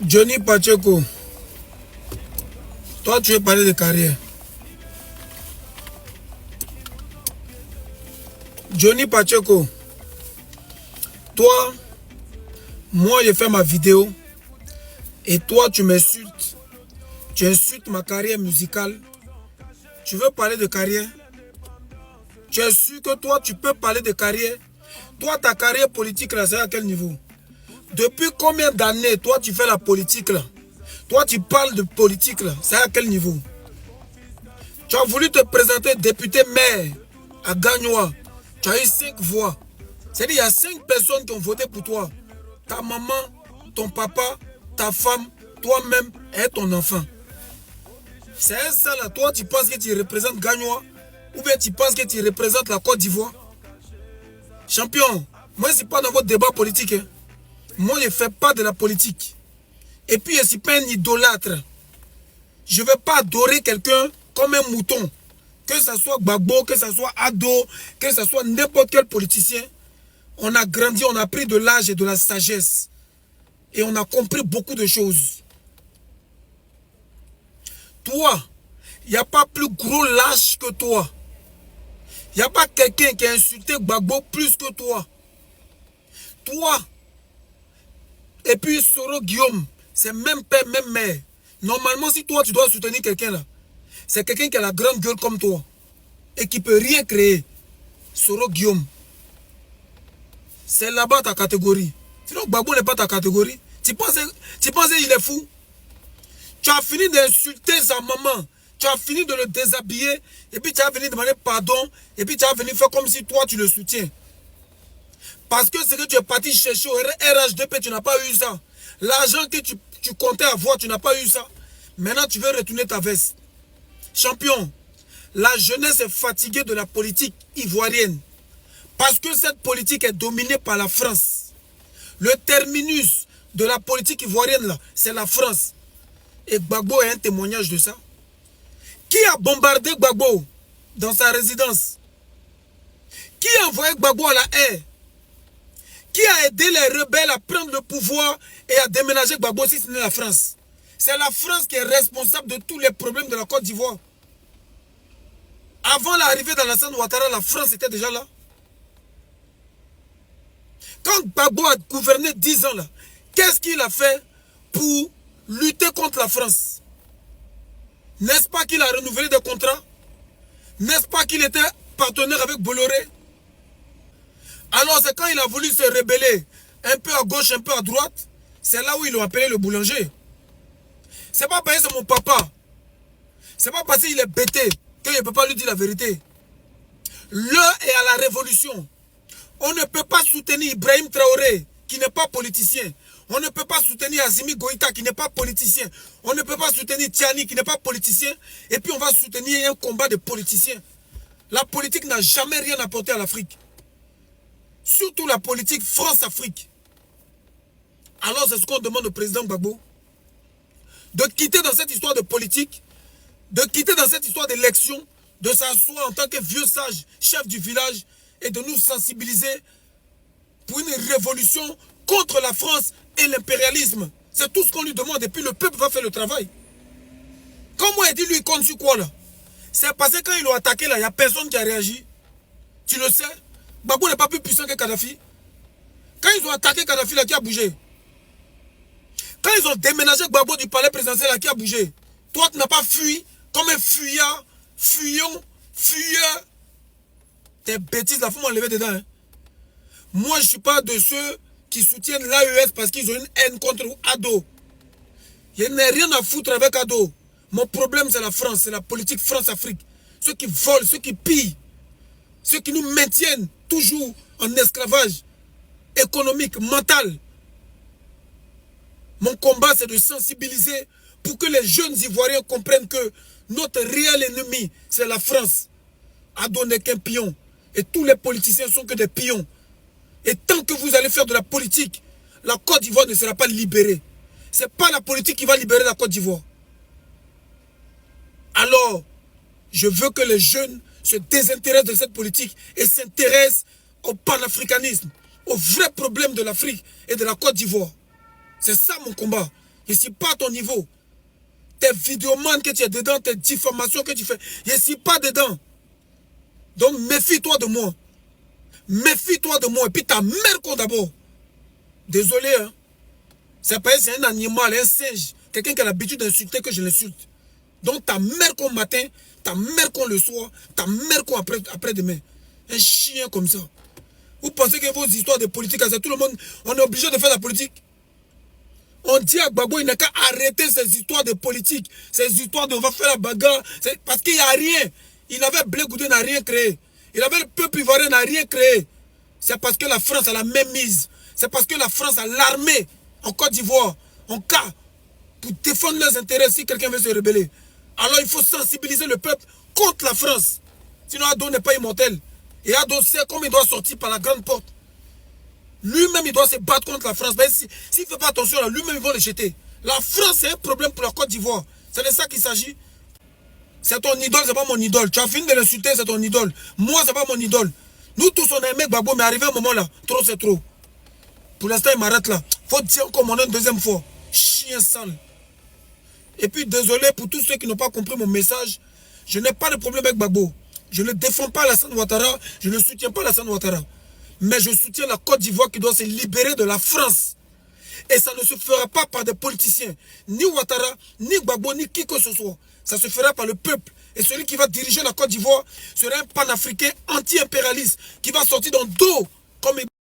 Johnny Pacheco, toi tu veux parler de carrière. Johnny Pacheco, toi, moi j'ai fait ma vidéo et toi tu m'insultes. Tu insultes ma carrière musicale. Tu veux parler de carrière? Tu es sûr que toi tu peux parler de carrière? Toi ta carrière politique là c'est à quel niveau? Depuis combien d'années toi tu fais la politique là? Toi tu parles de politique là, c'est à quel niveau? Tu as voulu te présenter député maire à Gagnoa. Tu as eu 5 voix. C'est-à-dire il y a 5 personnes qui ont voté pour toi. Ta maman, ton papa, ta femme, toi-même et ton enfant. C'est un ça là, toi tu penses que tu représentes Gagnoa ou bien tu penses que tu représentes la Côte d'Ivoire? Champion, moi je ne suis pas dans votre débat politique. Hein. Moi je ne fais pas de la politique. Et puis je ne suis pas un idolâtre. Je ne vais pas adorer quelqu'un comme un mouton. Que ce soit Gbagbo, que ce soit Ado, que ce soit n'importe quel politicien. On a grandi, on a pris de l'âge et de la sagesse. Et on a compris beaucoup de choses. Toi, il n'y a pas plus gros lâche que toi. Il n'y a pas quelqu'un qui a insulté Gbagbo plus que toi. Toi, et puis Soro Guillaume, c'est même père, même mère. Normalement, si toi, tu dois soutenir quelqu'un là, c'est quelqu'un qui a la grande gueule comme toi et qui ne peut rien créer. Soro Guillaume. C'est là-bas ta catégorie. Sinon, Gbagbo n'est pas ta catégorie. Tu penses qu'il est fou? Tu as fini d'insulter sa maman. Tu as fini de le déshabiller. Et puis tu as venu demander pardon. Et puis tu as venu faire comme si toi tu le soutiens. Parce que ce que tu es parti chercher au RHDP, tu n'as pas eu ça. L'argent que tu comptais avoir, tu n'as pas eu ça. Maintenant tu veux retourner ta veste. Champion, la jeunesse est fatiguée de la politique ivoirienne. Parce que cette politique est dominée par la France. Le terminus de la politique ivoirienne, là, c'est la France. Et Gbagbo est un témoignage de ça. Qui a bombardé Gbagbo dans sa résidence? Qui a envoyé Gbagbo à la haie? Qui a aidé les rebelles à prendre le pouvoir et à déménager Gbagbo si ce n'est la France? C'est la France qui est responsable de tous les problèmes de la Côte d'Ivoire. Avant l'arrivée d'Alassane Ouattara, la France était déjà là. Quand Gbagbo a gouverné 10 ans là, qu'est-ce qu'il a fait pour lutter contre la France? N'est-ce pas qu'il a renouvelé des contrats? N'est-ce pas qu'il était partenaire avec Bolloré? Alors c'est quand il a voulu se rebeller, un peu à gauche, un peu à droite, c'est là où ils l'ont appelé le boulanger. C'est pas parce que c'est mon papa. C'est pas parce qu'il est bêté qu'il ne peut pas lui dire la vérité. L'heure est à la révolution. On ne peut pas soutenir Ibrahim Traoré, qui n'est pas politicien. On ne peut pas soutenir Assimi Goïta, qui n'est pas politicien. On ne peut pas soutenir Tiani, qui n'est pas politicien. Et puis on va soutenir un combat de politiciens. La politique n'a jamais rien apporté à l'Afrique. Surtout la politique France-Afrique. Alors c'est ce qu'on demande au président Gbagbo. De quitter dans cette histoire de politique, de quitter dans cette histoire d'élection, de s'asseoir en tant que vieux sage, chef du village, et de nous sensibiliser pour une révolution contre la France et l'impérialisme. C'est tout ce qu'on lui demande et puis le peuple va faire le travail. Comment il dit lui, il compte sur quoi là? C'est parce que quand ils l'ont attaqué là, il n'y a personne qui a réagi. Tu le sais? Gbagbo n'est pas plus puissant que Kadhafi. Quand ils ont attaqué Kadhafi là, qui a bougé? Quand ils ont déménagé Gbagbo du palais présidentiel là, qui a bougé? Toi tu n'as pas fui comme un fuyard, fuyant, fuyeur. Tes bêtises là, faut m'enlever dedans. Hein. Moi je ne suis pas de ceux qui soutiennent l'AES parce qu'ils ont une haine contre Ado. Je n'ai rien à foutre avec Ado. Mon problème c'est la France, c'est la politique France-Afrique. Ceux qui volent, ceux qui pillent, ceux qui nous maintiennent toujours en esclavage économique, mental. Mon combat c'est de sensibiliser pour que les jeunes Ivoiriens comprennent que notre réel ennemi c'est la France. Ado n'est qu'un pion et tous les politiciens sont que des pions. Et tant que vous allez faire de la politique, la Côte d'Ivoire ne sera pas libérée. Ce n'est pas la politique qui va libérer la Côte d'Ivoire. Alors, je veux que les jeunes se désintéressent de cette politique et s'intéressent au panafricanisme, aux vrais problèmes de l'Afrique et de la Côte d'Ivoire. C'est ça mon combat. Je ne suis pas à ton niveau. Tes vidéomans que tu es dedans, tes diffamations que tu fais, je ne suis pas dedans. Donc méfie-toi de moi. Méfie-toi de moi. Et puis ta mère d'abord. Désolé, hein. C'est pas un animal, un singe. Quelqu'un qui a l'habitude d'insulter que je l'insulte. Donc ta mère qu'on matin, ta mère qu'on le soir, ta mère qu'on après-demain. Un chien comme ça. Vous pensez que vos histoires de politique, c'est tout le monde, on est obligé de faire la politique. On dit à Gbagbo, il n'a qu'à arrêter ces histoires de politique. Ces histoires de on va faire la bagarre. Parce qu'il n'y a rien. Il avait Blé Goudé n'a rien créé. Il avait le peuple ivoirien n'a rien créé. C'est parce que la France a la même mise. C'est parce que la France a l'armée en Côte d'Ivoire, en cas, pour défendre leurs intérêts si quelqu'un veut se rebeller. Alors il faut sensibiliser le peuple contre la France. Sinon Ado n'est pas immortel. Et Ado sait comme il doit sortir par la grande porte. Lui-même, il doit se battre contre la France. Mais s'il ne fait pas attention, lui-même, ils vont le jeter. La France, c'est un problème pour la Côte d'Ivoire. C'est de ça qu'il s'agit. C'est ton idole, c'est pas mon idole. Tu as fini de l'insulter, c'est ton idole. Moi, c'est pas mon idole. Nous tous, on aimait Gbagbo, mais arrivé à un moment là, trop c'est trop. Pour l'instant, il m'arrête là. Faut dire encore mon nom une deuxième fois. Chien sale. Et puis, désolé pour tous ceux qui n'ont pas compris mon message. Je n'ai pas de problème avec Gbagbo. Je ne défends pas Alassane Ouattara. Je ne soutiens pas Alassane Ouattara. Mais je soutiens la Côte d'Ivoire qui doit se libérer de la France. Et ça ne se fera pas par des politiciens. Ni Ouattara, ni Gbagbo, ni qui que ce soit. Ça se fera par le peuple. Et celui qui va diriger la Côte d'Ivoire sera un panafricain anti-impérialiste qui va sortir dans le dos comme